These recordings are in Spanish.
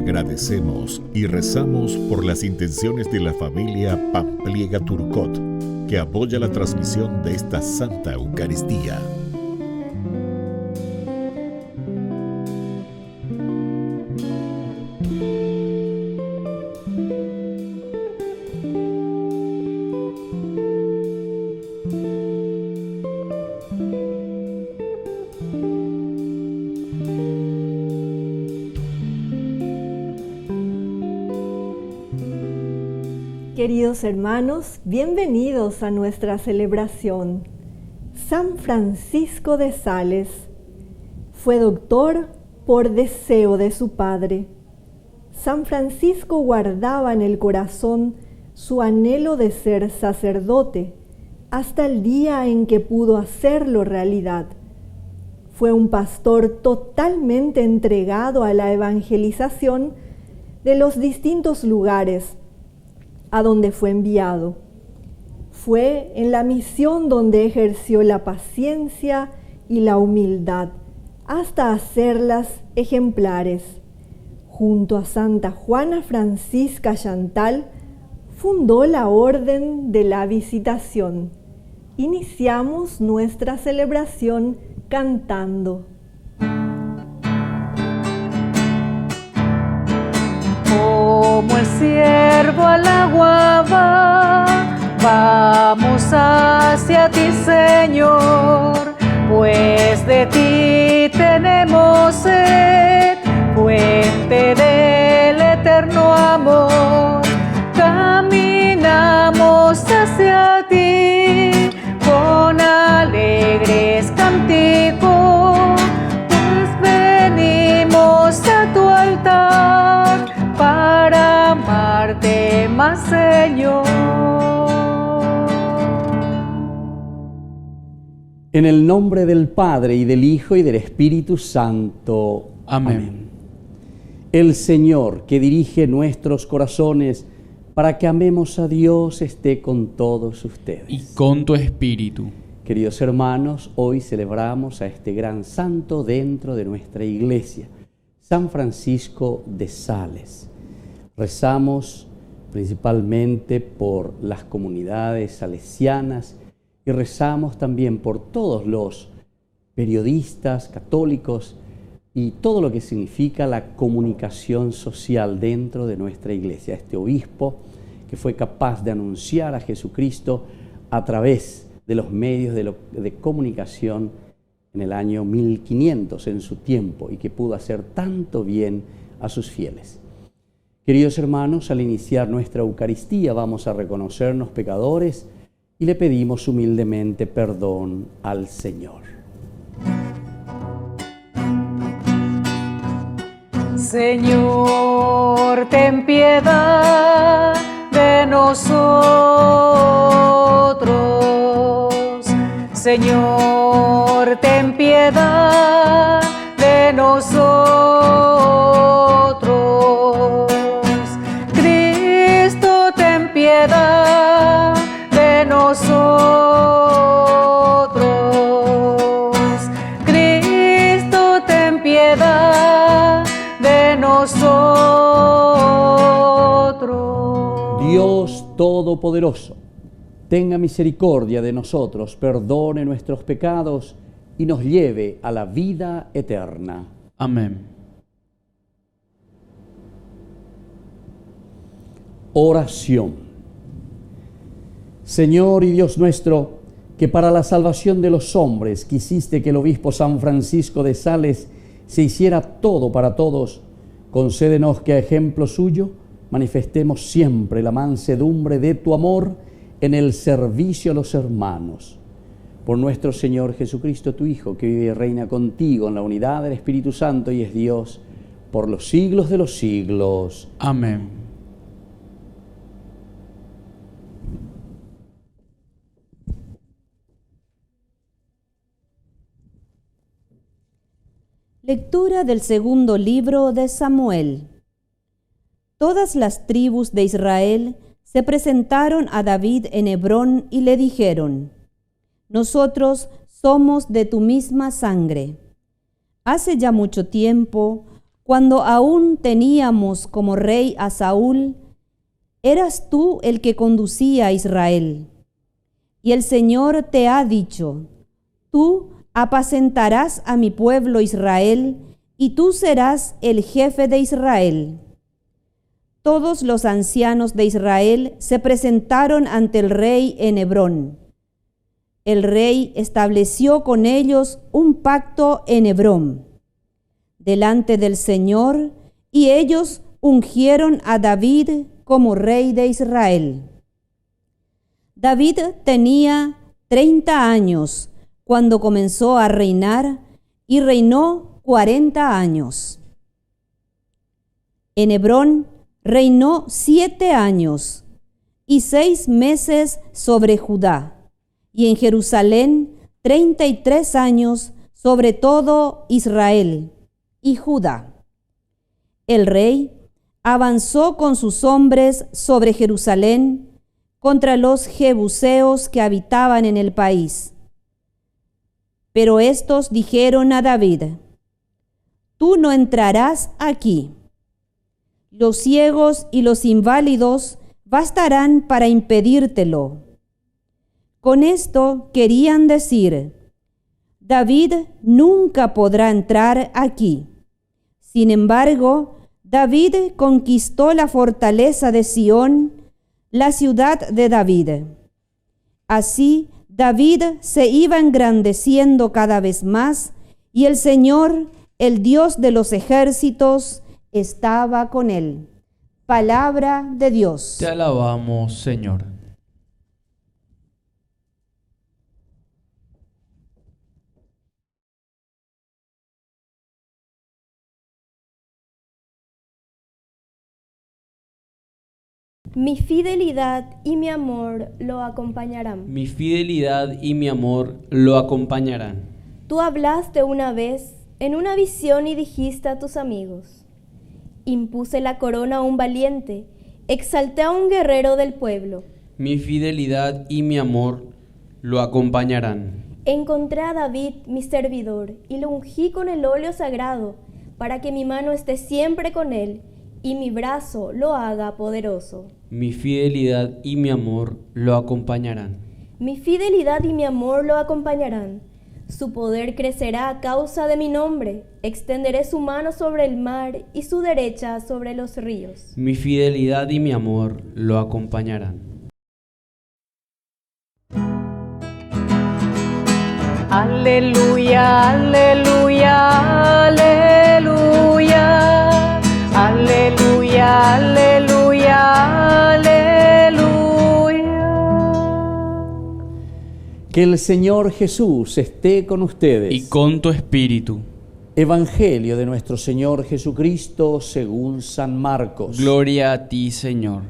Agradecemos y rezamos por las intenciones de la familia Pampliega Turcot, que apoya la transmisión de esta Santa Eucaristía. Queridos hermanos, bienvenidos a nuestra celebración. San Francisco de Sales fue doctor por deseo de su padre. San Francisco guardaba en el corazón su anhelo de ser sacerdote hasta el día en que pudo hacerlo realidad. Fue un pastor totalmente entregado a la evangelización de los distintos lugares a donde fue enviado. Fue en la misión donde ejerció la paciencia y la humildad hasta hacerlas ejemplares. Junto a Santa Juana Francisca Chantal, fundó la Orden de la Visitación. Iniciamos nuestra celebración cantando. Como el ciervo al agua va, vamos hacia ti, Señor, pues de ti tenemos sed, fuente del eterno amor. Caminamos hacia ti con alegres cánticos, pues venimos a tu altar para amarte más, Señor. En el nombre del Padre, y del Hijo, y del Espíritu Santo. Amén. El Señor, que dirige nuestros corazones para que amemos a Dios, esté con todos ustedes. Y con tu espíritu. Queridos hermanos, hoy celebramos a este gran santo dentro de nuestra iglesia, San Francisco de Sales. Rezamos principalmente por las comunidades salesianas y rezamos también por todos los periodistas católicos y todo lo que significa la comunicación social dentro de nuestra iglesia. Este obispo que fue capaz de anunciar a Jesucristo a través de los medios de comunicación en el año 1500 en su tiempo y que pudo hacer tanto bien a sus fieles. Queridos hermanos, al iniciar nuestra Eucaristía vamos a reconocernos pecadores y le pedimos humildemente perdón al Señor. Señor, ten piedad de nosotros. Señor, ten piedad de nosotros. Cristo, ten piedad de nosotros. Cristo, ten piedad de nosotros. Dios Todopoderoso, tenga misericordia de nosotros, perdone nuestros pecados y nos lleve a la vida eterna. Amén. Oración. Señor y Dios nuestro, que para la salvación de los hombres quisiste que el obispo San Francisco de Sales se hiciera todo para todos, concédenos que a ejemplo suyo manifestemos siempre la mansedumbre de tu amor en el servicio a los hermanos. Por nuestro Señor Jesucristo, tu Hijo, que vive y reina contigo en la unidad del Espíritu Santo y es Dios por los siglos de los siglos. Amén. Lectura del segundo libro de Samuel. Todas las tribus de Israel se presentaron a David en Hebrón y le dijeron: Nosotros somos de tu misma sangre. Hace ya mucho tiempo, cuando aún teníamos como rey a Saúl, eras tú el que conducía a Israel. Y el Señor te ha dicho, tú apacentarás a mi pueblo Israel, y tú serás el jefe de Israel. Todos los ancianos de Israel se presentaron ante el rey en Hebrón. El rey estableció con ellos un pacto en Hebrón, delante del Señor, y ellos ungieron a David como rey de Israel. David tenía 30 años cuando comenzó a reinar y reinó 40 años. En Hebrón reinó 7 años y 6 meses sobre Judá, y en Jerusalén 33 años sobre todo Israel y Judá. El rey avanzó con sus hombres sobre Jerusalén contra los jebuseos que habitaban en el país. Pero estos dijeron a David, tú no entrarás aquí. Los ciegos y los inválidos bastarán para impedírtelo. Con esto querían decir, David nunca podrá entrar aquí. Sin embargo, David conquistó la fortaleza de Sión, la ciudad de David. Así, David se iba engrandeciendo cada vez más, y el Señor, el Dios de los ejércitos, estaba con él. Palabra de Dios. Te alabamos, Señor. Mi fidelidad y mi amor lo acompañarán. Mi fidelidad y mi amor lo acompañarán. Tú hablaste una vez en una visión y dijiste a tus amigos, impuse la corona a un valiente, exalté a un guerrero del pueblo. Mi fidelidad y mi amor lo acompañarán. Encontré a David, mi servidor, y lo ungí con el óleo sagrado, para que mi mano esté siempre con él, y mi brazo lo haga poderoso. Mi fidelidad y mi amor lo acompañarán. Mi fidelidad y mi amor lo acompañarán. Su poder crecerá a causa de mi nombre. Extenderé su mano sobre el mar y su derecha sobre los ríos. Mi fidelidad y mi amor lo acompañarán. Aleluya, aleluya, aleluya. Aleluya, aleluya, aleluya. Que el Señor Jesús esté con ustedes. Y con tu espíritu. Evangelio de nuestro Señor Jesucristo según San Marcos. Gloria a ti, Señor.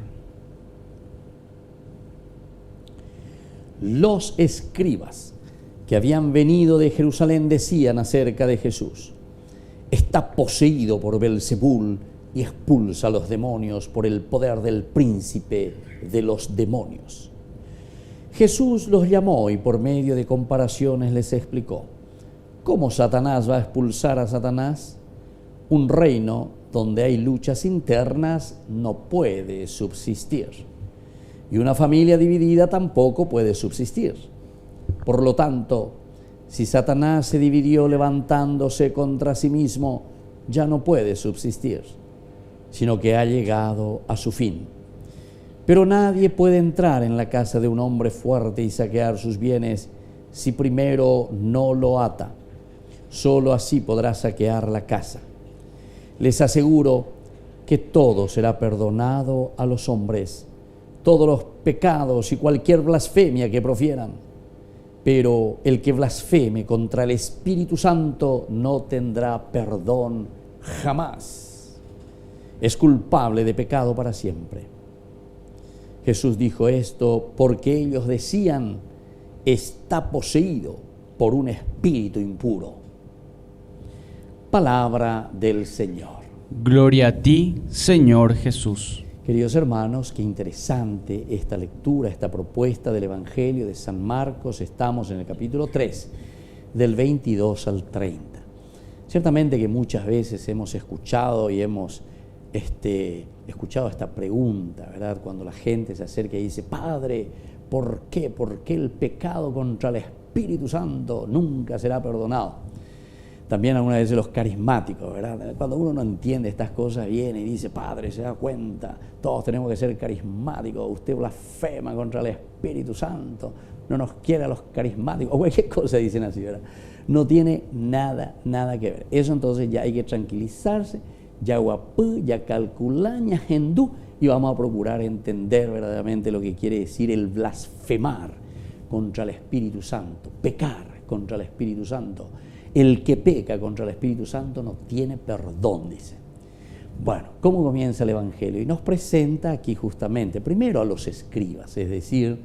Los escribas que habían venido de Jerusalén decían acerca de Jesús, está poseído por Belzebul y expulsa a los demonios por el poder del príncipe de los demonios. Jesús los llamó y por medio de comparaciones les explicó, ¿cómo Satanás va a expulsar a Satanás? Un reino donde hay luchas internas no puede subsistir, y una familia dividida tampoco puede subsistir. Por lo tanto, si Satanás se dividió levantándose contra sí mismo, ya no puede subsistir, sino que ha llegado a su fin. Pero nadie puede entrar en la casa de un hombre fuerte y saquear sus bienes si primero no lo ata. Solo así podrá saquear la casa. Les aseguro que todo será perdonado a los hombres, todos los pecados y cualquier blasfemia que profieran. Pero el que blasfeme contra el Espíritu Santo no tendrá perdón jamás. Es culpable de pecado para siempre. Jesús dijo esto porque ellos decían, está poseído por un espíritu impuro. Palabra del Señor. Gloria a ti, Señor Jesús. Queridos hermanos, qué interesante esta lectura, esta propuesta del Evangelio de San Marcos. Estamos en el capítulo 3, del 22 al 30. Ciertamente que muchas veces hemos escuchado y hemos escuchado esta pregunta, ¿verdad? Cuando la gente se acerca y dice, Padre, ¿por qué? ¿Por qué el pecado contra el Espíritu Santo nunca será perdonado? También algunas veces los carismáticos, ¿verdad? Cuando uno no entiende estas cosas, viene y dice, Padre, se da cuenta, todos tenemos que ser carismáticos, usted blasfema contra el Espíritu Santo, no nos quiere a los carismáticos, o cualquier cosa dicen así, ¿verdad? No tiene nada que ver. Eso entonces ya hay que tranquilizarse, ya guapú, ya calculaña, hendú, y vamos a procurar entender verdaderamente lo que quiere decir el blasfemar contra el Espíritu Santo, pecar contra el Espíritu Santo. El que peca contra el Espíritu Santo no tiene perdón, dice. Bueno, ¿cómo comienza el Evangelio? Y nos presenta aquí justamente, primero a los escribas, es decir,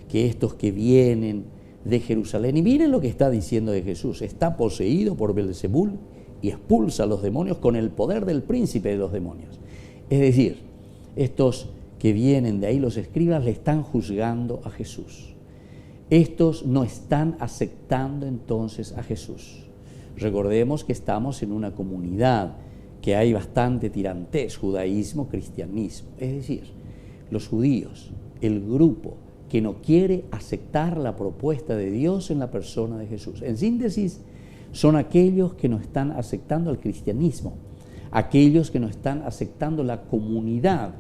que estos que vienen de Jerusalén, y miren lo que está diciendo de Jesús, está poseído por Belzebul y expulsa a los demonios con el poder del príncipe de los demonios. Es decir, estos que vienen de ahí, los escribas, le están juzgando a Jesús. Estos no están aceptando entonces a Jesús. Recordemos que estamos en una comunidad que hay bastante tirantez, judaísmo, cristianismo. Es decir, los judíos, el grupo que no quiere aceptar la propuesta de Dios en la persona de Jesús. En síntesis, son aquellos que no están aceptando el cristianismo, aquellos que no están aceptando la comunidad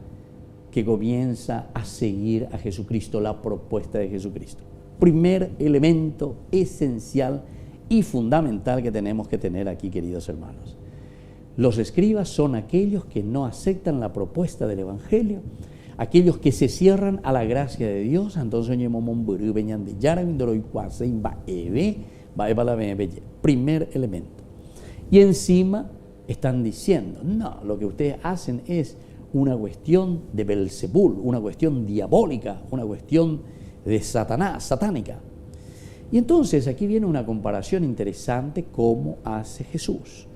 que comienza a seguir a Jesucristo, la propuesta de Jesucristo. Primer elemento esencial y fundamental que tenemos que tener aquí, queridos hermanos. Los escribas son aquellos que no aceptan la propuesta del Evangelio, aquellos que se cierran a la gracia de Dios. Entonces, primer elemento. Y encima están diciendo, no, lo que ustedes hacen es una cuestión de Belzebul, una cuestión diabólica, una cuestión de Satanás, satánica. Y entonces aquí viene una comparación interesante cómo hace Jesús.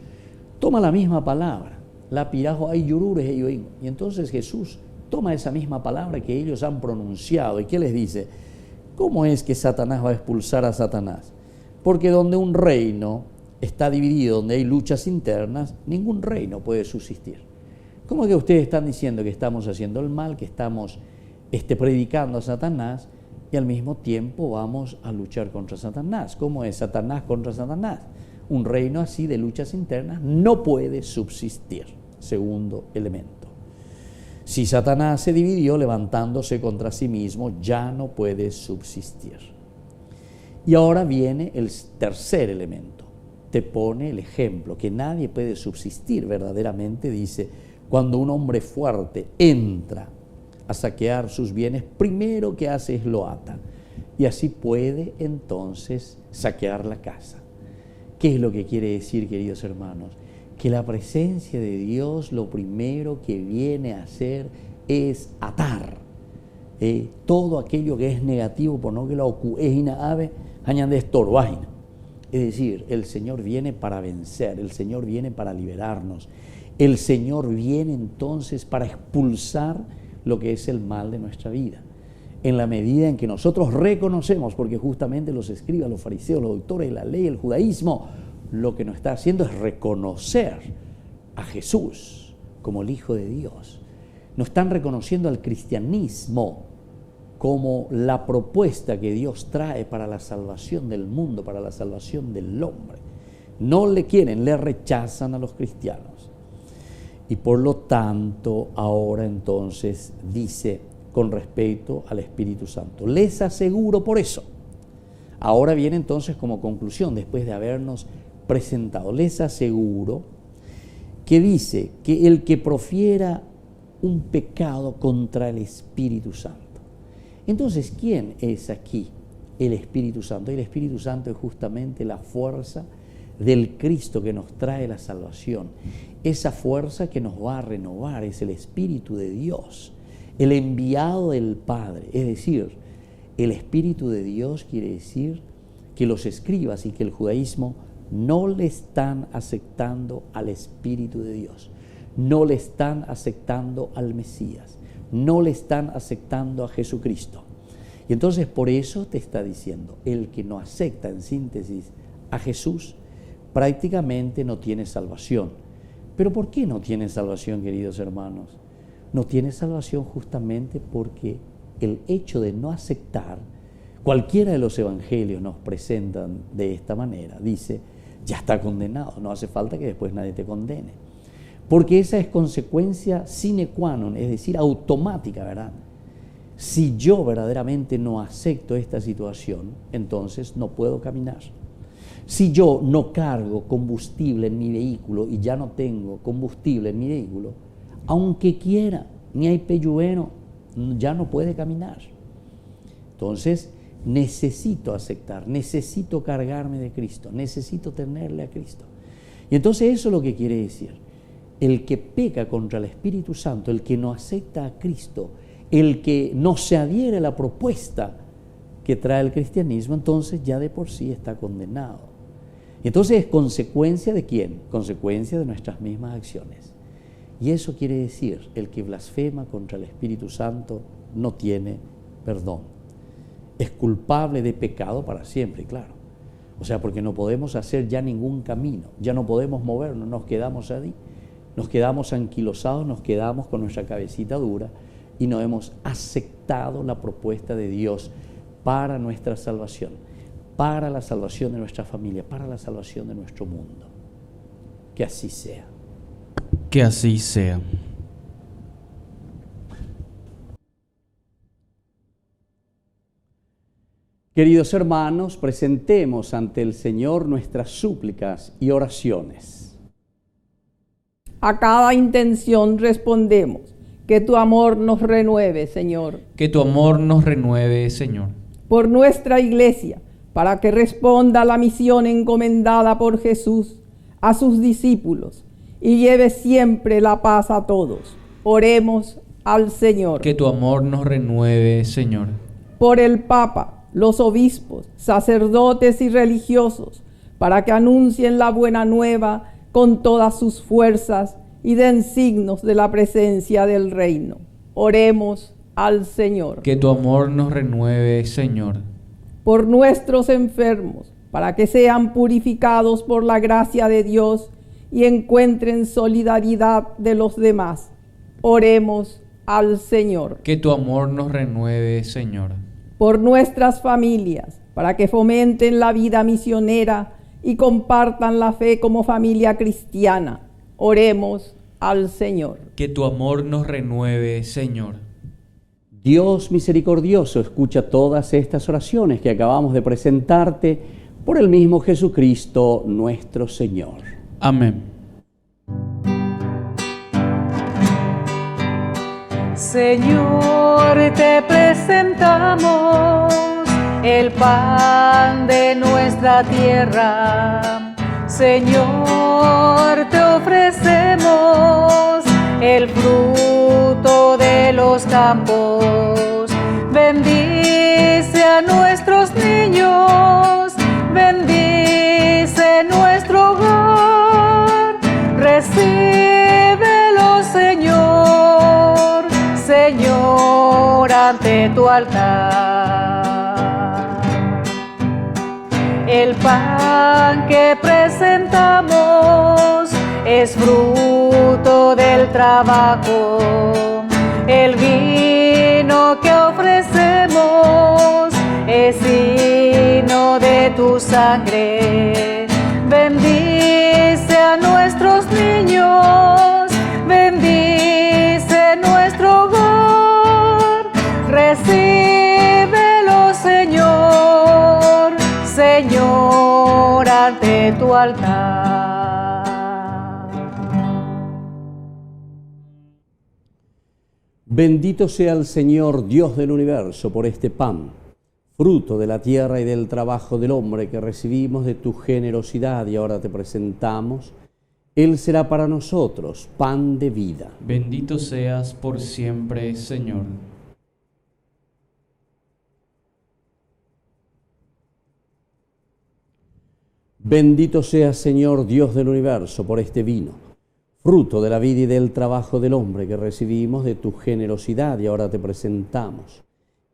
Toma la misma palabra, la pirajo ay yurures y entonces Jesús toma esa misma palabra que ellos han pronunciado. ¿Y qué les dice? ¿Cómo es que Satanás va a expulsar a Satanás? Porque donde un reino está dividido, donde hay luchas internas, ningún reino puede subsistir. ¿Cómo es que ustedes están diciendo que estamos haciendo el mal, que estamos predicando a Satanás y al mismo tiempo vamos a luchar contra Satanás? ¿Cómo es Satanás contra Satanás? Un reino así de luchas internas no puede subsistir. Segundo elemento. Si Satanás se dividió levantándose contra sí mismo, ya no puede subsistir. Y ahora viene el tercer elemento. Te pone el ejemplo que nadie puede subsistir verdaderamente, dice, cuando un hombre fuerte entra a saquear sus bienes, primero que hace es lo ata. Y así puede entonces saquear la casa. ¿Qué es lo que quiere decir, queridos hermanos? Que la presencia de Dios lo primero que viene a hacer es atar todo aquello que es negativo, por no que la ocuejina ave añade estorvajina. Es decir, el Señor viene para vencer, el Señor viene para liberarnos, el Señor viene entonces para expulsar lo que es el mal de nuestra vida. En la medida en que nosotros reconocemos, porque justamente los escribas, los fariseos, los doctores de la ley, el judaísmo, lo que nos está haciendo es reconocer a Jesús como el Hijo de Dios. No están reconociendo al cristianismo como la propuesta que Dios trae para la salvación del mundo, para la salvación del hombre. No le quieren, le rechazan a los cristianos. Y por lo tanto, ahora entonces dice con respecto al Espíritu Santo, les aseguro por eso. Ahora viene entonces como conclusión, después de habernos presentado, les aseguro que dice que el que profiera un pecado contra el Espíritu Santo. Entonces, ¿quién es aquí el Espíritu Santo? El Espíritu Santo es justamente la fuerza del Cristo que nos trae la salvación. Esa fuerza que nos va a renovar es el Espíritu de Dios, el enviado del Padre. Es decir, el Espíritu de Dios quiere decir que los escribas y que el judaísmo no le están aceptando al Espíritu de Dios, no le están aceptando al Mesías, no le están aceptando a Jesucristo. Y entonces por eso te está diciendo, el que no acepta en síntesis a Jesús, prácticamente no tiene salvación. ¿Pero por qué no tiene salvación, queridos hermanos? No tiene salvación justamente porque el hecho de no aceptar, cualquiera de los evangelios nos presentan de esta manera, dice, ya está condenado, no hace falta que después nadie te condene. Porque esa es consecuencia sine qua non, es decir, automática, ¿verdad? Si yo verdaderamente no acepto esta situación, entonces no puedo caminar. Si yo no cargo combustible en mi vehículo y ya no tengo combustible en mi vehículo, aunque quiera, ni hay peyueno, ya no puede caminar. Entonces, necesito aceptar, necesito cargarme de Cristo, necesito tenerle a Cristo. Y entonces eso es lo que quiere decir. El que peca contra el Espíritu Santo, el que no acepta a Cristo, el que no se adhiere a la propuesta que trae el cristianismo, entonces ya de por sí está condenado. Entonces es consecuencia ¿de quién? Consecuencia de nuestras mismas acciones. Y eso quiere decir, el que blasfema contra el Espíritu Santo no tiene perdón. Es culpable de pecado para siempre, claro. O sea, porque no podemos hacer ya ningún camino, ya no podemos movernos, nos quedamos ahí, nos quedamos anquilosados, nos quedamos con nuestra cabecita dura y no hemos aceptado la propuesta de Dios para nuestra salvación, para la salvación de nuestra familia, para la salvación de nuestro mundo. Que así sea. Que así sea. Queridos hermanos, presentemos ante el Señor nuestras súplicas y oraciones. A cada intención respondemos, que tu amor nos renueve, Señor. Que tu amor nos renueve, Señor. Por nuestra Iglesia, para que responda a la misión encomendada por Jesús a sus discípulos y lleve siempre la paz a todos. Oremos al Señor. Que tu amor nos renueve, Señor. Por el Papa, los obispos, sacerdotes y religiosos, para que anuncien la buena nueva con todas sus fuerzas y den signos de la presencia del reino. Oremos al Señor. Que tu amor nos renueve, Señor. Por nuestros enfermos, para que sean purificados por la gracia de Dios y encuentren solidaridad de los demás. Oremos al Señor. Que tu amor nos renueve, Señor. Por nuestras familias, para que fomenten la vida misionera y compartan la fe como familia cristiana. Oremos al Señor. Que tu amor nos renueve, Señor. Dios misericordioso, escucha todas estas oraciones que acabamos de presentarte por el mismo Jesucristo nuestro Señor. Amén. Señor, te presentamos el pan de nuestra tierra. Señor, te ofrecemos el fruto de los campos. Bendice a nuestros niños, bendice nuestro hogar. Recíbelo, Señor, Señor, ante tu altar. El pan que presentamos es fruto del trabajo. El vino que ofrecemos es signo de tu sangre. Bendice a nuestros niños, bendice nuestro hogar. Recíbelo, Señor, Señor, ante tu altar. Bendito sea el Señor, Dios del universo, por este pan, fruto de la tierra y del trabajo del hombre que recibimos de tu generosidad y ahora te presentamos. Él será para nosotros pan de vida. Bendito seas por siempre, Señor. Bendito seas, Señor, Dios del universo, por este vino, fruto de la vida y del trabajo del hombre que recibimos de tu generosidad y ahora te presentamos.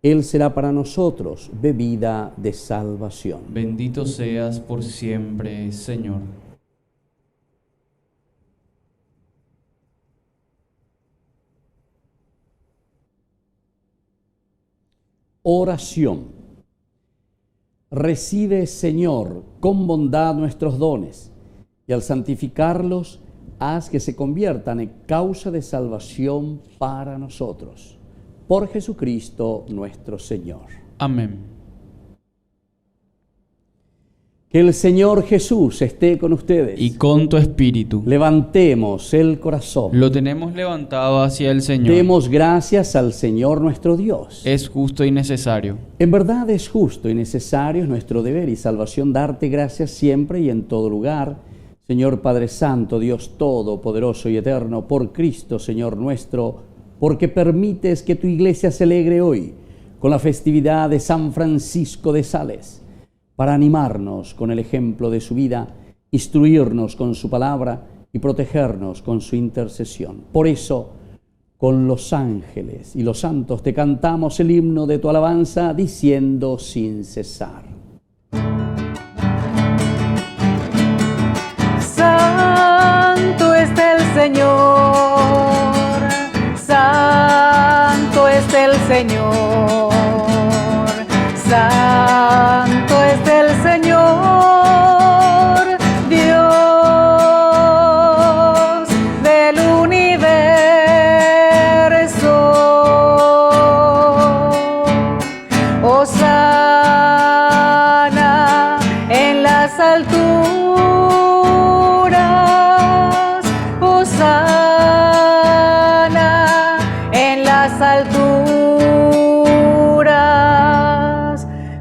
Él será para nosotros bebida de salvación. Bendito seas por siempre, Señor. Oración. Recibe, Señor, con bondad nuestros dones, y al santificarlos, haz que se conviertan en causa de salvación para nosotros. Por Jesucristo nuestro Señor. Amén. Que el Señor Jesús esté con ustedes. Y con tu espíritu. Levantemos el corazón. Lo tenemos levantado hacia el Señor. Demos gracias al Señor nuestro Dios. Es justo y necesario. En verdad es justo y necesario, es nuestro deber y salvación darte gracias siempre y en todo lugar, Señor Padre Santo, Dios Todopoderoso y Eterno, por Cristo, Señor nuestro, porque permites que tu iglesia se alegre hoy con la festividad de San Francisco de Sales, para animarnos con el ejemplo de su vida, instruirnos con su palabra y protegernos con su intercesión. Por eso, con los ángeles y los santos te cantamos el himno de tu alabanza, diciendo sin cesar. Santo es el Señor, santo es el Señor, santo es el Señor, Dios del universo. Hosana en las alturas, hosana en las alturas.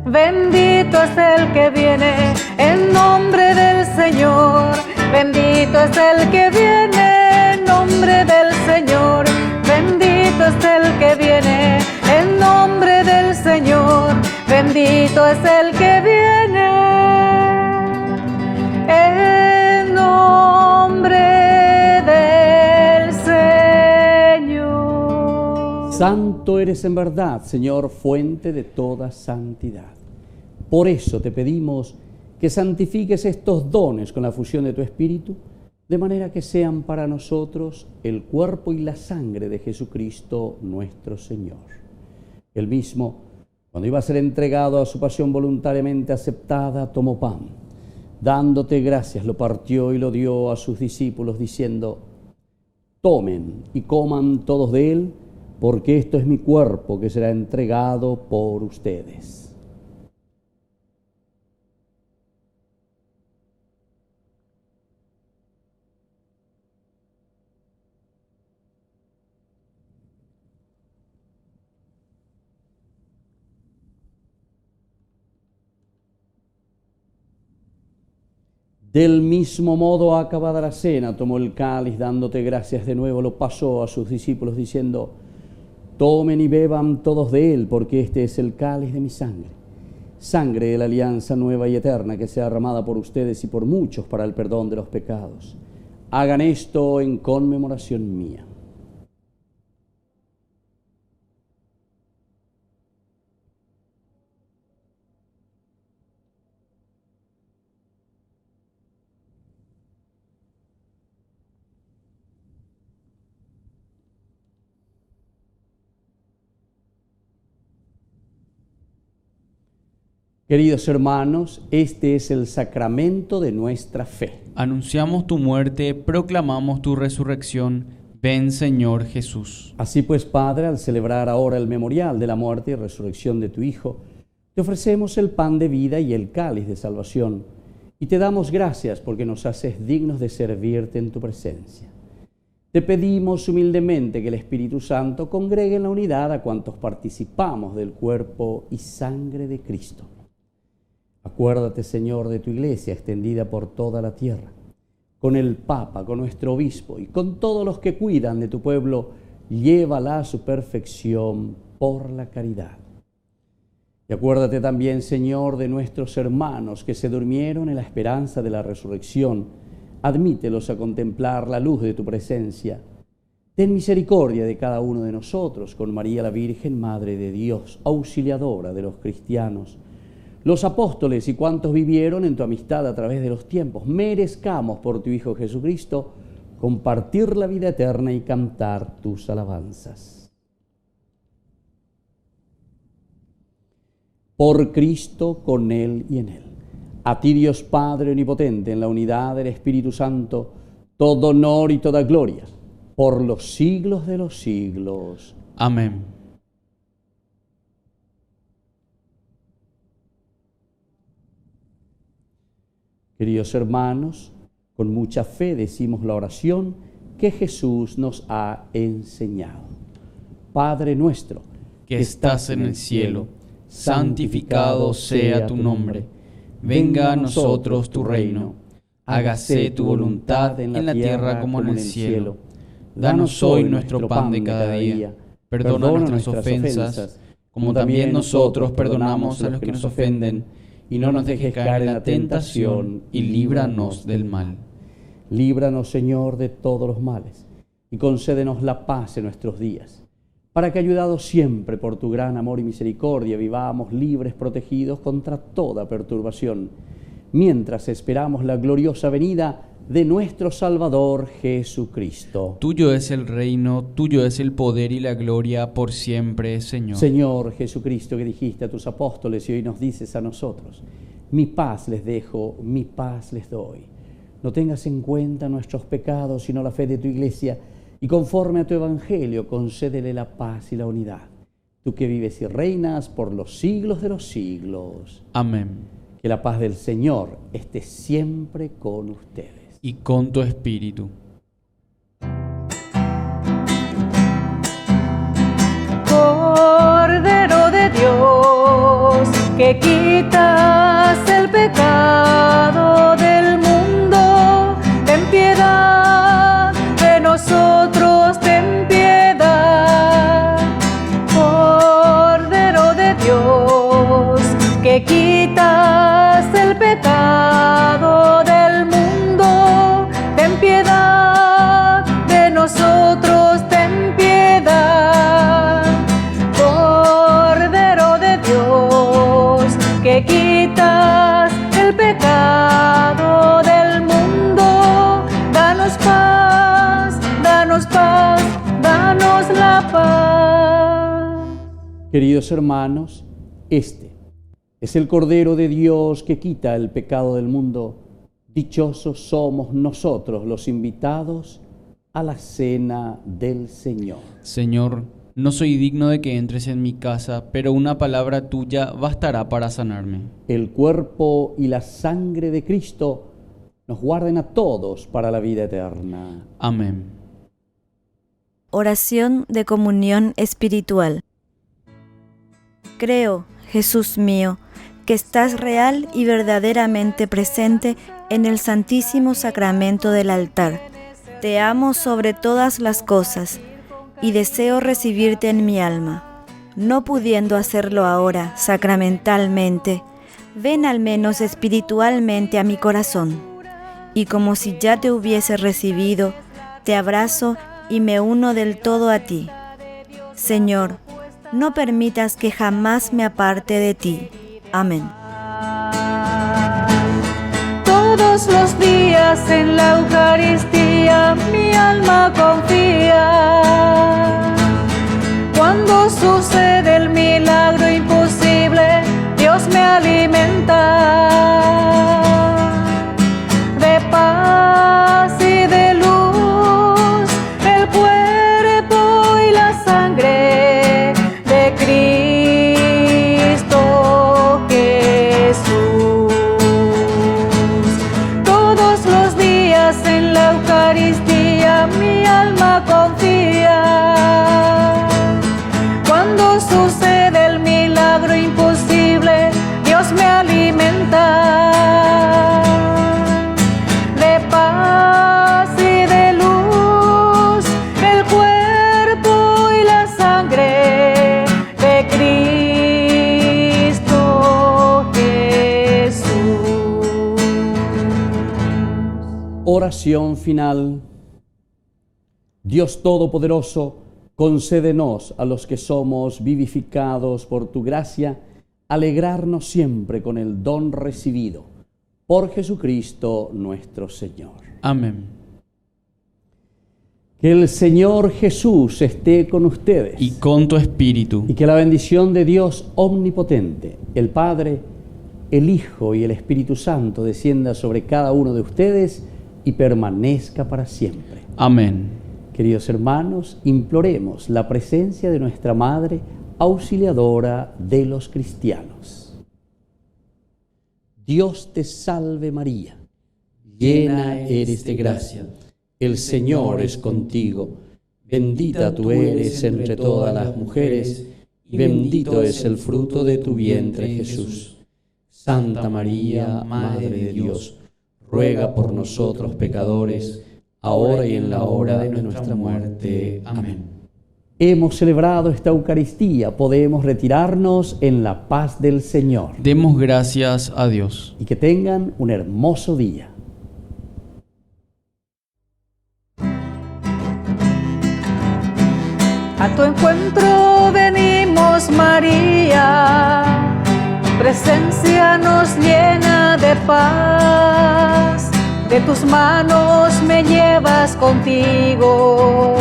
Bendito es el que viene en nombre del Señor, bendito es el que viene en nombre del Señor, bendito es el que viene en nombre del Señor, bendito es el que viene en nombre del Señor. Santo eres en verdad, Señor, fuente de toda santidad. Por eso te pedimos que santifiques estos dones con la fusión de tu Espíritu, de manera que sean para nosotros el cuerpo y la sangre de Jesucristo nuestro Señor. Él mismo, cuando iba a ser entregado a su pasión voluntariamente aceptada, tomó pan. Dándote gracias, lo partió y lo dio a sus discípulos, diciendo: tomen y coman todos de él, porque esto es mi cuerpo que será entregado por ustedes. Del mismo modo, acabada la cena, tomó el cáliz, dándote gracias de nuevo, lo pasó a sus discípulos, diciendo: tomen y beban todos de él, porque este es el cáliz de mi sangre, sangre de la alianza nueva y eterna, que sea derramada por ustedes y por muchos para el perdón de los pecados. Hagan esto en conmemoración mía. Queridos hermanos, este es el sacramento de nuestra fe. Anunciamos tu muerte, proclamamos tu resurrección. Ven, Señor Jesús. Así pues, Padre, al celebrar ahora el memorial de la muerte y resurrección de tu Hijo, te ofrecemos el pan de vida y el cáliz de salvación, y te damos gracias porque nos haces dignos de servirte en tu presencia. Te pedimos humildemente que el Espíritu Santo congregue en la unidad a cuantos participamos del cuerpo y sangre de Cristo. Acuérdate, Señor, de tu iglesia extendida por toda la tierra, con el Papa, con nuestro obispo y con todos los que cuidan de tu pueblo, llévala a su perfección por la caridad. Y acuérdate también, Señor, de nuestros hermanos que se durmieron en la esperanza de la resurrección. Admítelos a contemplar la luz de tu presencia. Ten misericordia de cada uno de nosotros, con María la Virgen, Madre de Dios, auxiliadora de los cristianos, los apóstoles y cuantos vivieron en tu amistad a través de los tiempos. Merezcamos por tu Hijo Jesucristo compartir la vida eterna y cantar tus alabanzas. por Cristo, con Él y en Él. A ti, Dios Padre omnipotente, en la unidad del Espíritu Santo, todo honor y toda gloria, por los siglos de los siglos. Amén. Queridos hermanos, con mucha fe decimos la oración que Jesús nos ha enseñado. Padre nuestro, que estás en el cielo, santificado sea tu nombre. Venga a nosotros tu reino. Hágase tu voluntad en la tierra como en el cielo. Danos hoy nuestro pan de cada día. Perdona nuestras ofensas, como también nosotros perdonamos a los que nos ofenden. Y no nos dejes caer en la tentación, y líbranos del mal. Líbranos, Señor, de todos los males, y concédenos la paz en nuestros días, para que, ayudados siempre por tu gran amor y misericordia, vivamos libres, protegidos contra toda perturbación, mientras esperamos la gloriosa venida de nuestro Salvador Jesucristo. Tuyo es el reino, tuyo es el poder y la gloria por siempre, Señor. Señor Jesucristo, que dijiste a tus apóstoles y hoy nos dices a nosotros: mi paz les dejo, mi paz les doy. No tengas en cuenta nuestros pecados, sino la fe de tu Iglesia, y conforme a tu Evangelio, concédele la paz y la unidad. Tú que vives y reinas por los siglos de los siglos. Amén. Que la paz del Señor esté siempre con ustedes. Y con tu espíritu. Cordero de Dios, que quitas el pecado del mundo, ten piedad de nosotros, ten piedad. Cordero de Dios, que quitas el pecado del mundo, ten piedad de nosotros, ten piedad. Cordero de Dios, que quitas el pecado del mundo, danos paz, danos paz, danos la paz. Queridos hermanos, este es el Cordero de Dios que quita el pecado del mundo. Dichosos somos nosotros los invitados a la cena del Señor. Señor, no soy digno de que entres en mi casa, pero una palabra tuya bastará para sanarme. El cuerpo y la sangre de Cristo nos guarden a todos para la vida eterna. Amén. Oración de comunión espiritual. Creo, Jesús mío, que estás real y verdaderamente presente en el Santísimo Sacramento del altar. Te amo sobre todas las cosas y deseo recibirte en mi alma. No pudiendo hacerlo ahora sacramentalmente, ven al menos espiritualmente a mi corazón, y como si ya te hubiese recibido, te abrazo y me uno del todo a ti. Señor, no permitas que jamás me aparte de ti. Amén. Todos los días en la Eucaristía mi alma confía. Cuando sucede el milagro imposible, Dios me alimenta de paz y de luz, el cuerpo y la sangre de Cristo Jesús. Todos los días en la Eucaristía mi alma confía. Cuando sucede el milagro imposible, Dios me alimenta de paz y de luz, el cuerpo y la sangre de Cristo Jesús. Oración final. Dios Todopoderoso, concédenos a los que somos vivificados por tu gracia, alegrarnos siempre con el don recibido. Por Jesucristo nuestro Señor. Amén. Que el Señor Jesús esté con ustedes. Y con tu espíritu. Y que la bendición de Dios omnipotente, el Padre, el Hijo y el Espíritu Santo descienda sobre cada uno de ustedes y permanezca para siempre. Amén. Queridos hermanos, imploremos la presencia de nuestra Madre, auxiliadora de los cristianos. Dios te salve María, llena eres de gracia. El Señor es contigo, bendita tú eres entre todas las mujeres, y bendito es el fruto de tu vientre, Jesús. Santa María, Madre de Dios, ruega por nosotros pecadores, ahora y en la hora de nuestra muerte. Amén. Hemos celebrado esta Eucaristía, podemos retirarnos en la paz del Señor. Demos gracias a Dios. Y que tengan un hermoso día. A tu encuentro venimos, María, tu presencia nos llena de paz, de tus manos me llevas contigo,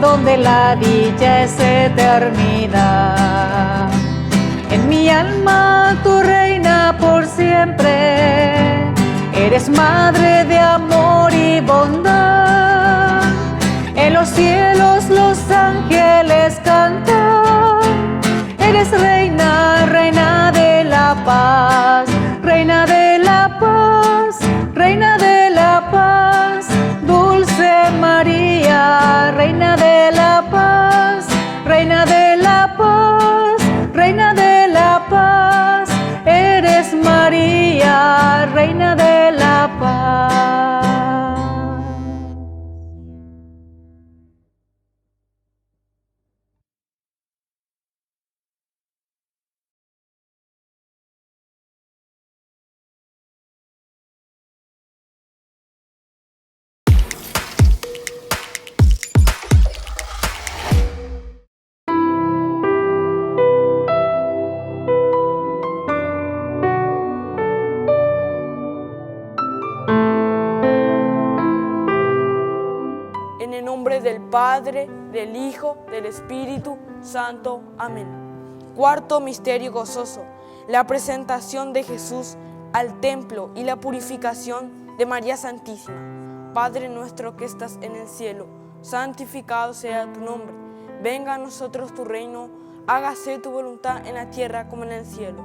donde la dicha es eternidad. En mi alma tu reina por siempre, eres madre de amor y bondad. En los cielos los ángeles cantan, eres reina, reina de la paz, reina de la paz, reina de la paz, dulce María, reina de la paz, reina de la paz, reina de la paz, eres María, reina de la paz. Del Padre, del Hijo, del Espíritu Santo. Amén. Cuarto misterio gozoso: la presentación de Jesús al templo y la purificación de María Santísima. Padre nuestro que estás en el cielo, santificado sea tu nombre. Venga a nosotros tu reino, hágase tu voluntad en la tierra como en el cielo.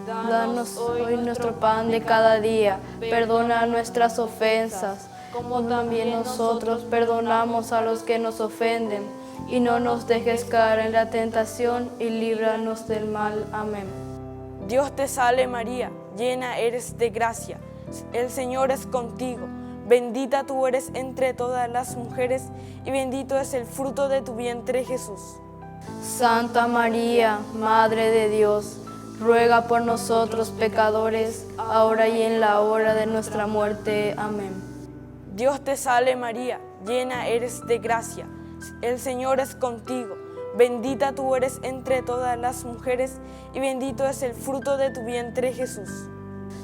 Danos hoy nuestro pan de cada día, perdona nuestras ofensas, como también nosotros perdonamos a los que nos ofenden, y no nos dejes caer en la tentación, y líbranos del mal. Amén. Dios te salve María, llena eres de gracia, el Señor es contigo, bendita tú eres entre todas las mujeres, y bendito es el fruto de tu vientre Jesús. Santa María, Madre de Dios, ruega por nosotros pecadores, ahora y en la hora de nuestra muerte. Amén. Dios te salve María, llena eres de gracia, el Señor es contigo, bendita tú eres entre todas las mujeres, y bendito es el fruto de tu vientre Jesús.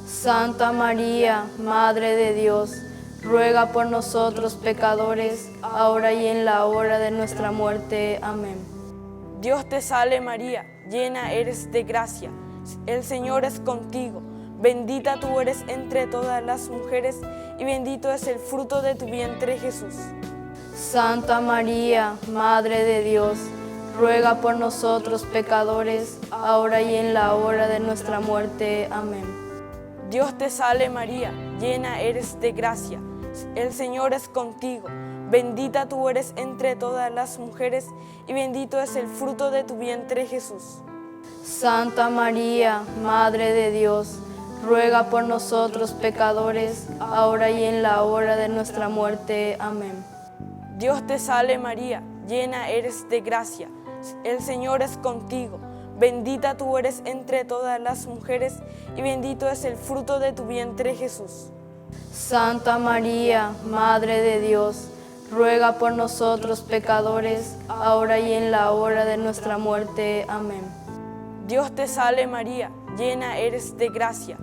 Santa María, Madre de Dios, ruega por nosotros pecadores, ahora y en la hora de nuestra muerte. Amén. Dios te salve María, llena eres de gracia, el Señor es contigo, bendita tú eres entre todas las mujeres, y bendito es el fruto de tu vientre Jesús. Santa María, Madre de Dios, ruega por nosotros pecadores, ahora y en la hora de nuestra muerte. Amén. Dios te salve María, llena eres de gracia, el Señor es contigo, bendita tú eres entre todas las mujeres, y bendito es el fruto de tu vientre Jesús. Santa María, Madre de Dios, ruega por nosotros pecadores, ahora y en la hora de nuestra muerte. Amén. Dios te salve María, llena eres de gracia, el Señor es contigo, bendita tú eres entre todas las mujeres, y bendito es el fruto de tu vientre Jesús. Santa María, Madre de Dios, ruega por nosotros pecadores, ahora y en la hora de nuestra muerte. Amén. Dios te salve María, llena eres de gracia,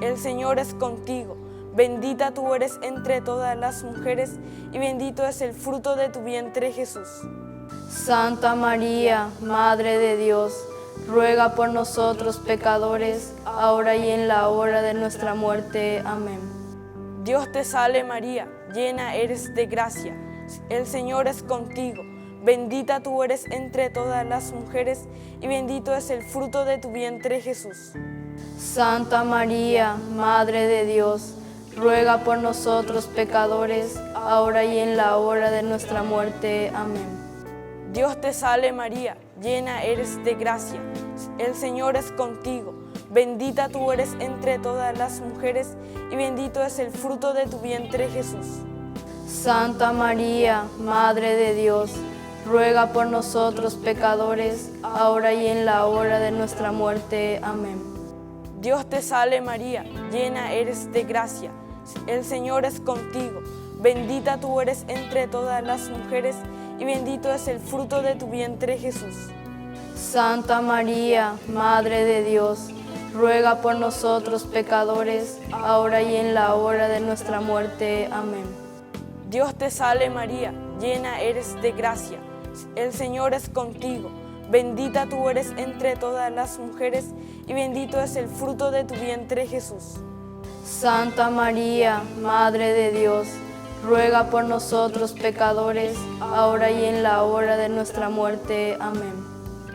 el Señor es contigo, bendita tú eres entre todas las mujeres, y bendito es el fruto de tu vientre, Jesús. Santa María, Madre de Dios, ruega por nosotros pecadores, ahora y en la hora de nuestra muerte. Amén. Dios te salve María, llena eres de gracia, el Señor es contigo. Bendita tú eres entre todas las mujeres, y bendito es el fruto de tu vientre, Jesús. Santa María, Madre de Dios, ruega por nosotros pecadores, ahora y en la hora de nuestra muerte. Amén. Dios te salve María, llena eres de gracia, el Señor es contigo. Bendita tú eres entre todas las mujeres, y bendito es el fruto de tu vientre, Jesús. Santa María, Madre de Dios, ruega por nosotros pecadores, ahora y en la hora de nuestra muerte. Amén. Dios te salve María, llena eres de gracia, el Señor es contigo. Bendita tú eres entre todas las mujeres, y bendito es el fruto de tu vientre, Jesús. Santa María, Madre de Dios, ruega por nosotros pecadores, ahora y en la hora de nuestra muerte. Amén. Dios te salve María, llena eres de gracia, el Señor es contigo. Bendita tú eres entre todas las mujeres, y bendito es el fruto de tu vientre, Jesús. Santa María, Madre de Dios, ruega por nosotros pecadores, ahora y en la hora de nuestra muerte. Amén.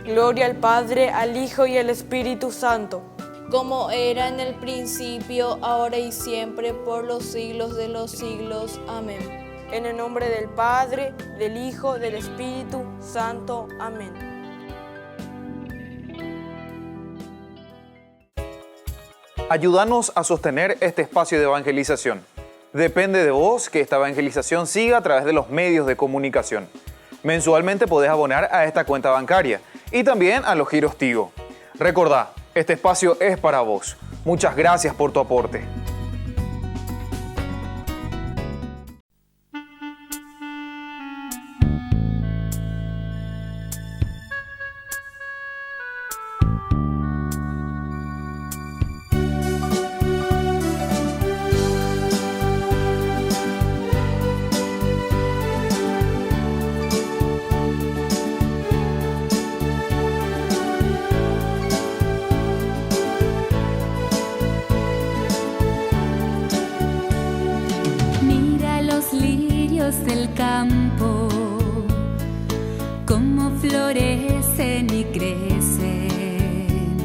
Gloria al Padre, al Hijo y al Espíritu Santo, como era en el principio, ahora y siempre, por los siglos de los siglos. Amén. En el nombre del Padre, del Hijo, del Espíritu Santo. Amén. Ayúdanos a sostener este espacio de evangelización. Depende de vos que esta evangelización siga a través de los medios de comunicación. Mensualmente podés abonar a esta cuenta bancaria y también a los giros Tigo. Recordá, este espacio es para vos. Muchas gracias por tu aporte. Del campo, cómo florecen y crecen.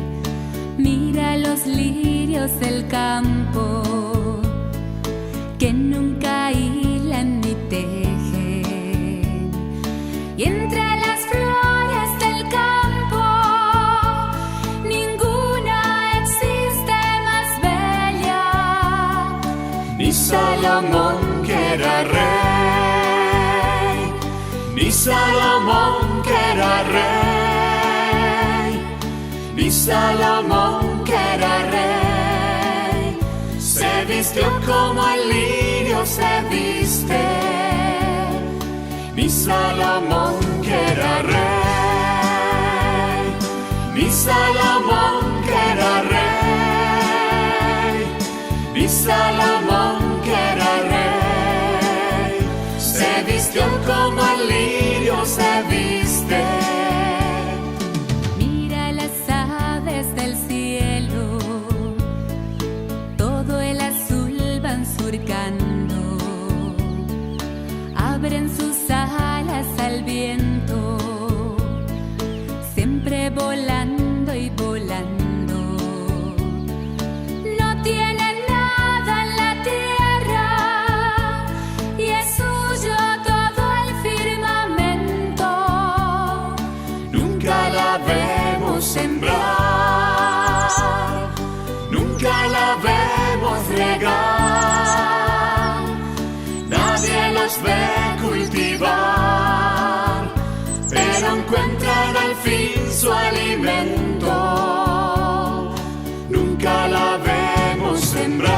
Mira los lirios del campo, que nunca hilan ni tejen. Y entre las flores del campo, ninguna existe más bella. Ni Salomón, que era rey, ni Salomón, que era rey, ni Salomón, que era rey, se vistió como el lirio se viste. Ni Salomón, que era rey, ni Salomón, que era rey, ni Salomón, que era rey, se vistió como el lirio se viste. Mira las aves del cielo, todo el azul van surcando, abren sus alas al viento, siempre volando y volando. No tienen nada en la tierra y es suyo todo el firmamento. Nunca la vemos sembrar, nunca la vemos regar, nadie los ve cultivar, pero encuentran al fin su alimento. Nunca la vemos sembrar,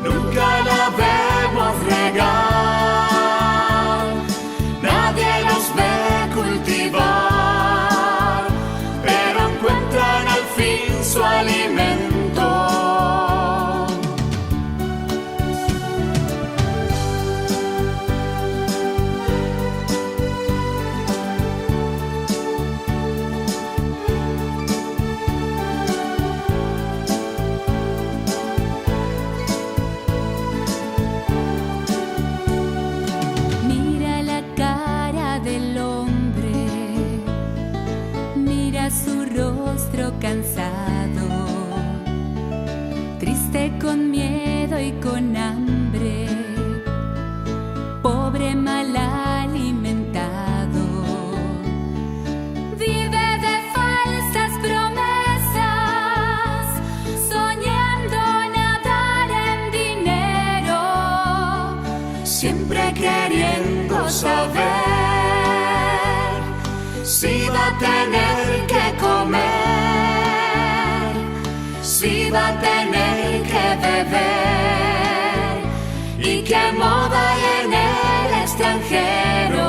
nunca la vemos regar, nadie los ve cultivar, su rostro cansado, triste con miedo y con hambre, pobre mal alimentado, vive de falsas promesas, soñando nadar en dinero, siempre queriendo saber si va a tener que comer, si va a tener que beber, y qué moda hay en el extranjero,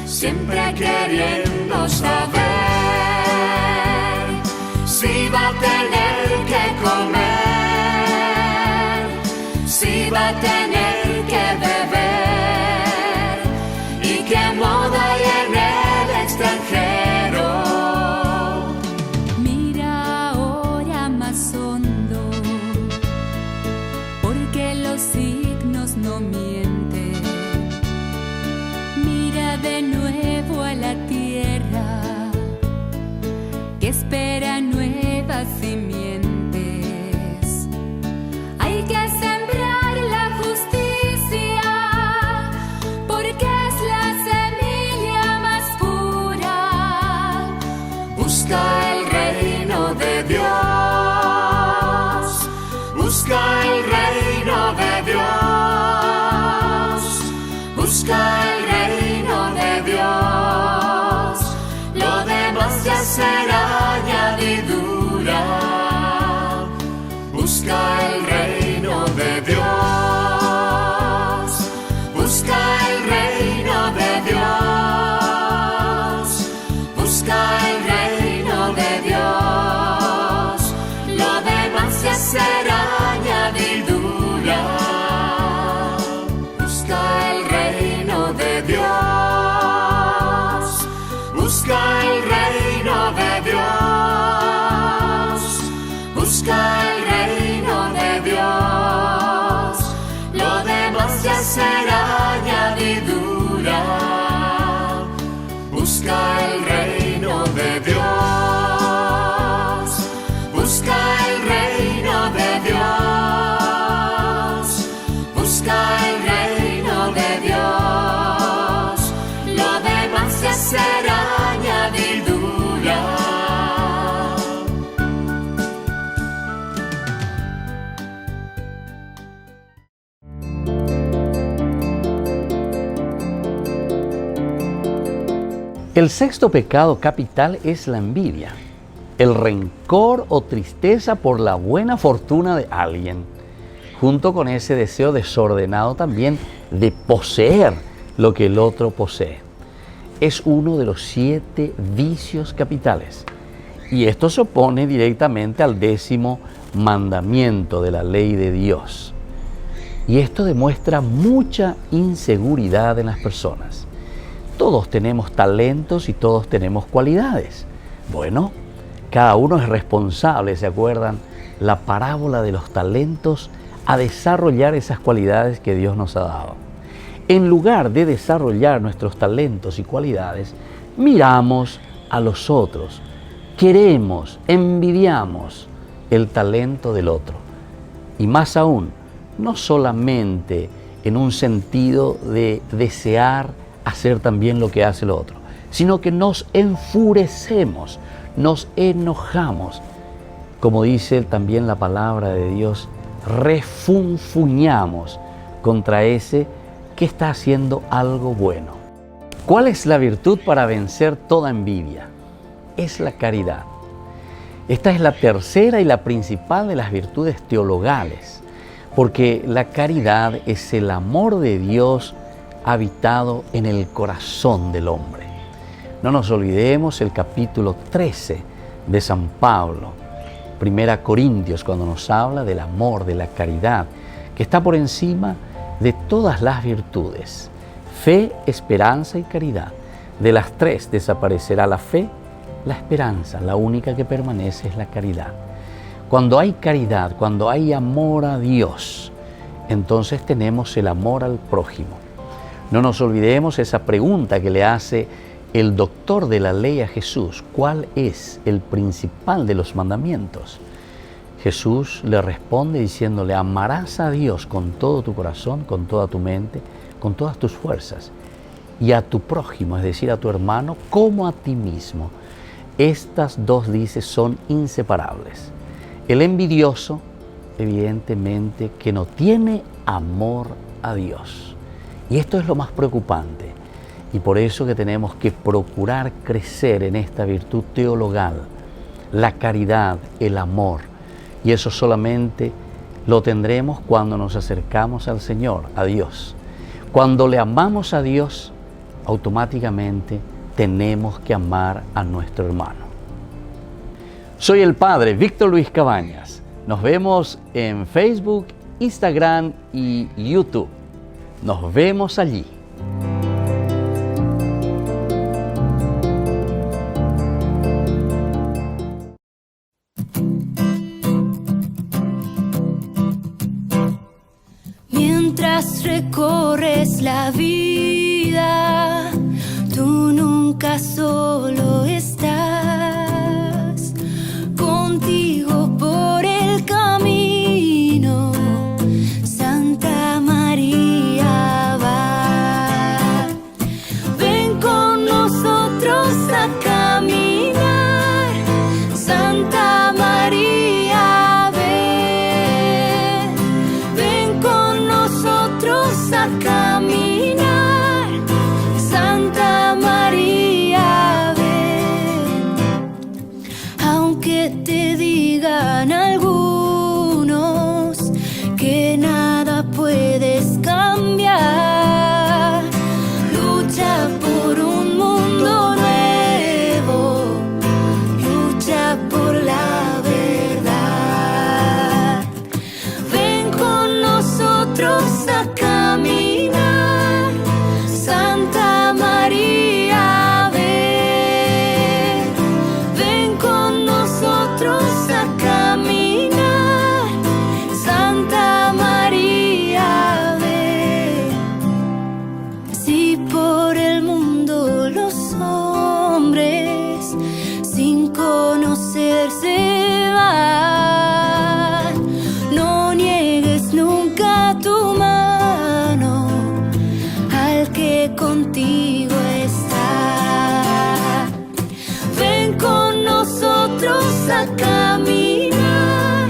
siempre queriendo saber si va a tener que comer, si va a tener que beber, y qué moda hay en el extranjero. Mira ahora más hondo, porque los signos no mienten. Mira de nuevo a la tierra, que espera nuevas simientes. Hay que sembrar la justicia, porque es la semilla más pura. Busca el reino de Dios, busca el reino de Dios, busca el reino de Dios, lo demás ya será añadidura. Busca el reino de Dios, busca el reino de Dios, busca el reino de Dios, lo demás ya será añadidura. Busca el reino de Dios, busca el reino de Dios, busca el reino de Dios, lo demás ya será añadidura. Busca el reino de Dios, busca el reino de Dios, busca el reino de Dios, lo demás ya será añadidura. El sexto pecado capital es la envidia, el rencor o tristeza por la buena fortuna de alguien, junto con ese deseo desordenado también de poseer lo que el otro posee. Es uno de los 7 vicios capitales, y esto se opone directamente al 10º mandamiento de la ley de Dios. Y esto demuestra mucha inseguridad en las personas. Todos tenemos talentos y todos tenemos cualidades. Bueno, cada uno es responsable, ¿se acuerdan? La parábola de los talentos, a desarrollar esas cualidades que Dios nos ha dado. En lugar de desarrollar nuestros talentos y cualidades, miramos a los otros, queremos, envidiamos el talento del otro. Y más aún, no solamente en un sentido de desear hacer también lo que hace el otro, sino que nos enfurecemos, nos enojamos. Como dice también la palabra de Dios, refunfuñamos contra ese que está haciendo algo bueno. ¿Cuál es la virtud para vencer toda envidia? Es la caridad. Esta es la tercera y la principal de las virtudes teologales, porque la caridad es el amor de Dios habitado en el corazón del hombre. No nos olvidemos el capítulo 13 de San Pablo, 1 Corintios, cuando nos habla del amor, de la caridad, que está por encima de todas las virtudes. Fe, esperanza y caridad. De las 3 desaparecerá la fe, la esperanza, la única que permanece es la caridad. Cuando hay caridad, cuando hay amor a Dios, entonces tenemos el amor al prójimo. No nos olvidemos esa pregunta que le hace el doctor de la ley a Jesús, ¿cuál es el principal de los mandamientos? Jesús le responde diciéndole, amarás a Dios con todo tu corazón, con toda tu mente, con todas tus fuerzas, y a tu prójimo, es decir, a tu hermano, como a ti mismo. Estas dos, dice, son inseparables. El envidioso, evidentemente, que no tiene amor a Dios. Y esto es lo más preocupante. Y por eso que tenemos que procurar crecer en esta virtud teologal, la caridad, el amor. Y eso solamente lo tendremos cuando nos acercamos al Señor, a Dios. Cuando le amamos a Dios, automáticamente tenemos que amar a nuestro hermano. Soy el Padre Víctor Luis Cabañas. Nos vemos en Facebook, Instagram y YouTube. Nos vemos allí. Mientras recorres la vida, tú nunca solo estás. Contigo por el camino, Santa María va. Ven con nosotros a caminar, Santa María, ven. Ven con nosotros a caminar, Santa María, ven. Aunque te digan algunos que nada puedes cambiar, lucha por un mundo nuevo, lucha por la verdad. Ven con nosotros a caminar, Santa María, ven. Ven con nosotros a caminar, Santa María, ven. Si por el mundo los hombres sin conocerse van, no niegues nunca tu mano al que contigo está. Ven con nosotros a caminar,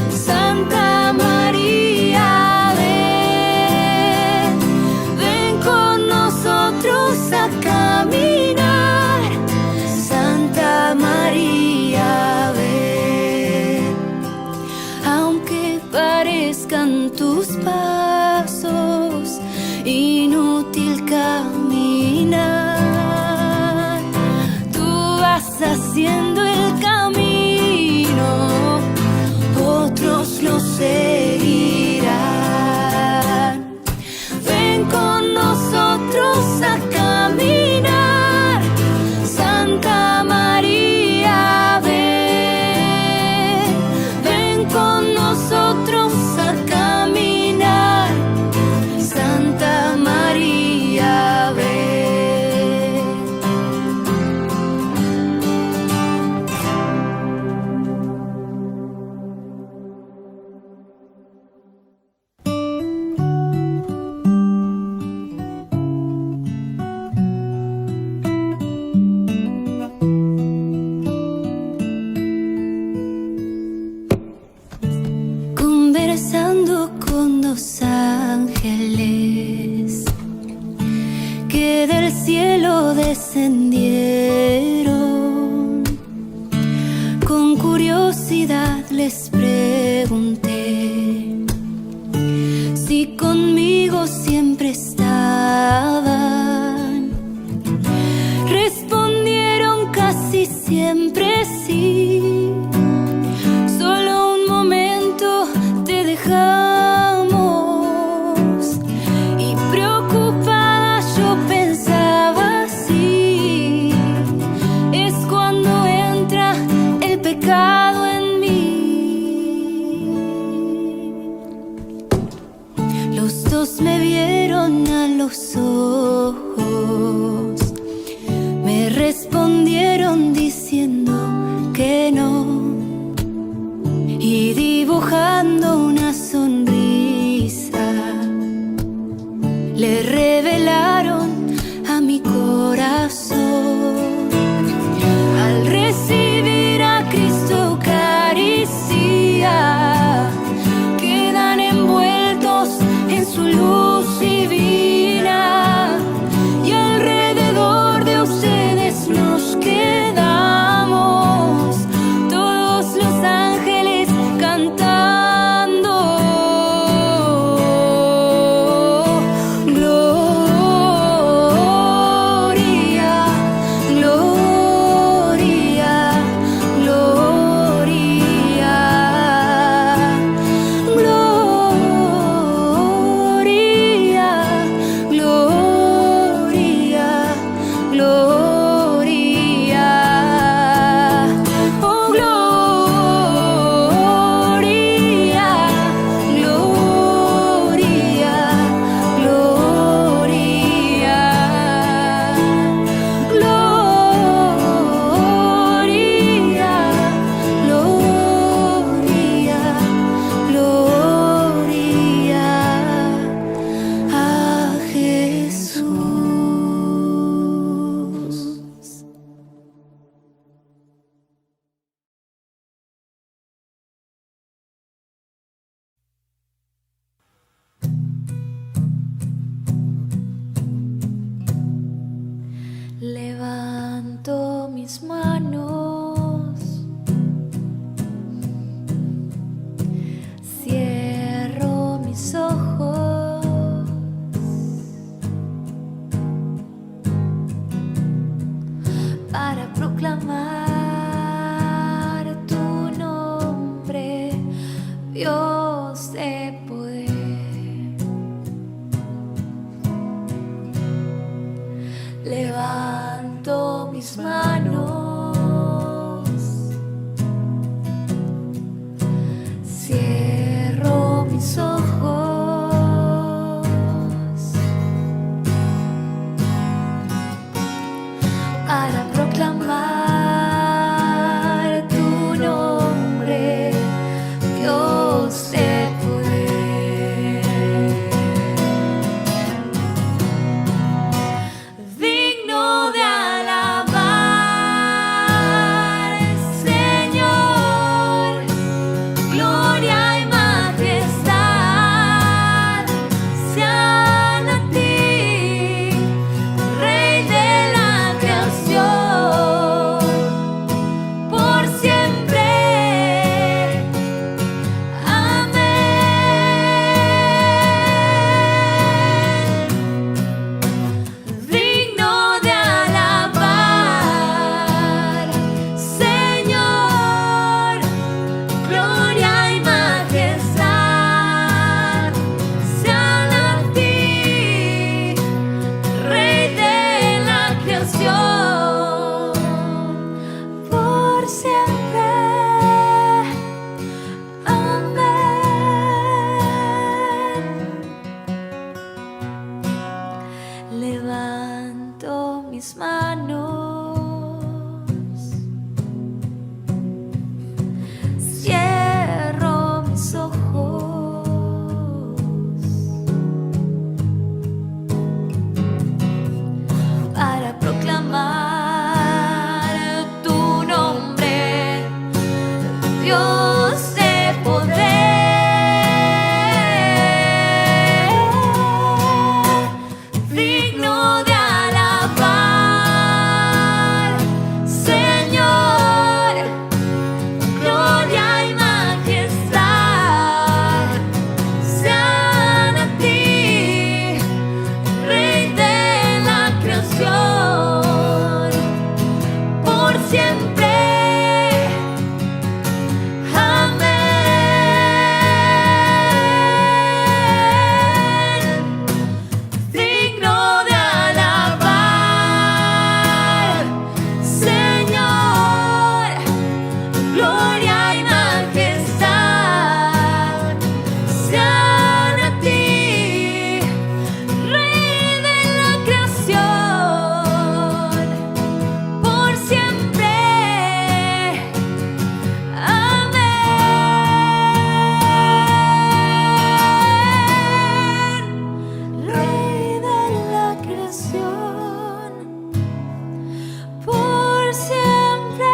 Santa María, ven. Ven con nosotros a caminar, Santa María, ven. Aunque parezcan tus pasos inútil caminar, tú vas haciendo el camino, otros lo seguirán. Ven con nosotros a caminar, Santa María, ven. Ven con nosotros a caminar, Santa María, ven. Conversando con dos ángeles que del cielo descendieron, con curiosidad les pregunté si conmigo siempre estaban. Respondieron casi siempre sí. Solo un momento te dejamos, y preocupada yo pensaba así. Es cuando entra el pecado en mí. Los dos me vieron a los ojos, me mis manos, cierro mis ojos para proclamar tu nombre, Dios de poder. Levanto mis manos, cierro mis ojos para proclamar tu nombre, Dios de poder. Digno de alabar, Señor, gloria y majestad sean a ti, Rey de la creación, por siempre. Digno de alabar, Señor, gloria y majestad sean a ti, Rey de la creación, por siempre. Amén. Levanto mis manos, cierro mis ojos para proclamar tu nombre, Dios de poder. Digno de alabar, Señor, gloria y majestad sean a ti, Rey de la creación, por siempre. Amén. Digno de alabar, Señor, gloria y majestad sean a ti, Rey de la creación, por siempre. Amén. Rey de la creación, por siempre.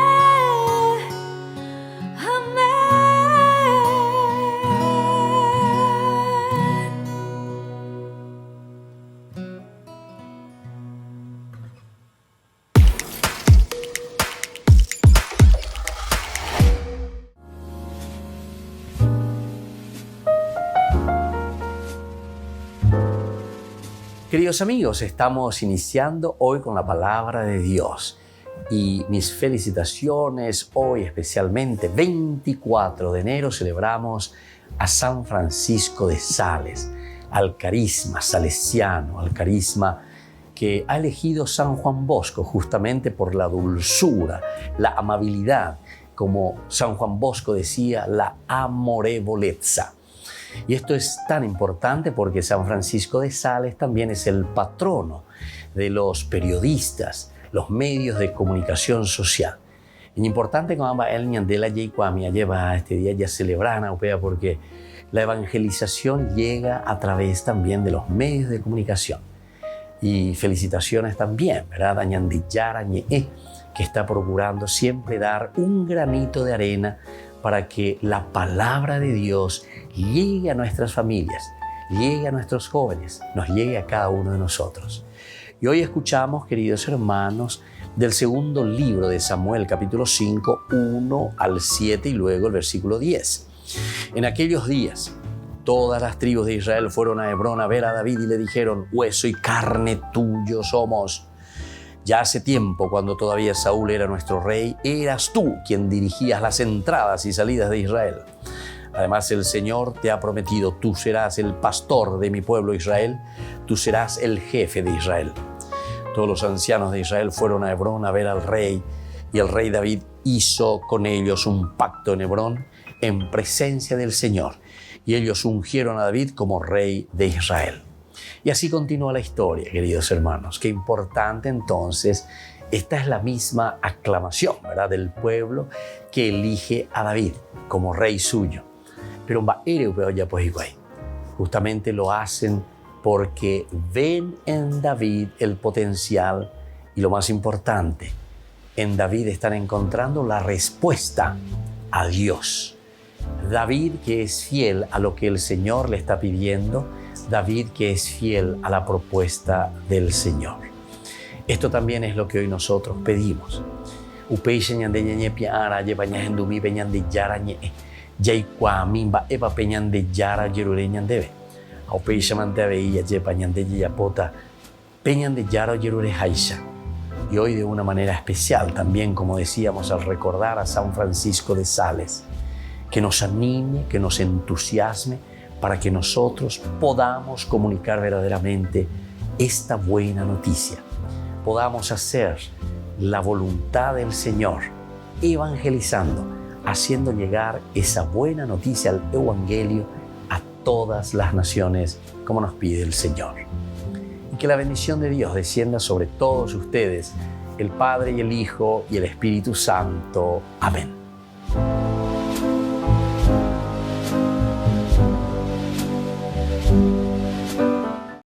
Queridos amigos, estamos iniciando hoy con la palabra de Dios y mis felicitaciones. Hoy especialmente 24 de enero celebramos a San Francisco de Sales, al carisma salesiano, al carisma que ha elegido San Juan Bosco justamente por la dulzura, la amabilidad, como San Juan Bosco decía, la amorevolezza. Y esto es tan importante porque San Francisco de Sales también es el patrono de los periodistas, los medios de comunicación social. Es importante que vamos a de la lleva este día ya celebrana porque la evangelización llega a través también de los medios de comunicación. Y felicitaciones también, ¿verdad? Que está procurando siempre dar un granito de arena para que la palabra de Dios llegue a nuestras familias, llegue a nuestros jóvenes, nos llegue a cada uno de nosotros. Y hoy escuchamos, queridos hermanos, del segundo libro de Samuel, capítulo 5, 1 al 7 y luego el versículo 10. En aquellos días, todas las tribus de Israel fueron a Hebrón a ver a David y le dijeron: hueso y carne tuyo somos. Ya hace tiempo, cuando todavía Saúl era nuestro rey, eras tú quien dirigías las entradas y salidas de Israel. Además, el Señor te ha prometido: tú serás el pastor de mi pueblo Israel, tú serás el jefe de Israel. Todos los ancianos de Israel fueron a Hebrón a ver al rey, y el rey David hizo con ellos un pacto en Hebrón en presencia del Señor, y ellos ungieron a David como rey de Israel. Y así continúa la historia, queridos hermanos. Qué importante entonces, esta es la misma aclamación, ¿verdad?, del pueblo que elige a David como rey suyo. Pero justamente lo hacen porque ven en David el potencial y, lo más importante, en David están encontrando la respuesta a Dios. David, que es fiel a lo que el Señor le está pidiendo, David, que es fiel a la propuesta del Señor. Esto también es lo que hoy nosotros pedimos. Y hoy, de una manera especial, también, como decíamos, al recordar a San Francisco de Sales, que nos anime, que nos entusiasme, para que nosotros podamos comunicar verdaderamente esta buena noticia. Podamos hacer la voluntad del Señor, evangelizando, haciendo llegar esa buena noticia, al Evangelio, a todas las naciones, como nos pide el Señor. Y que la bendición de Dios descienda sobre todos ustedes, el Padre y el Hijo y el Espíritu Santo. Amén.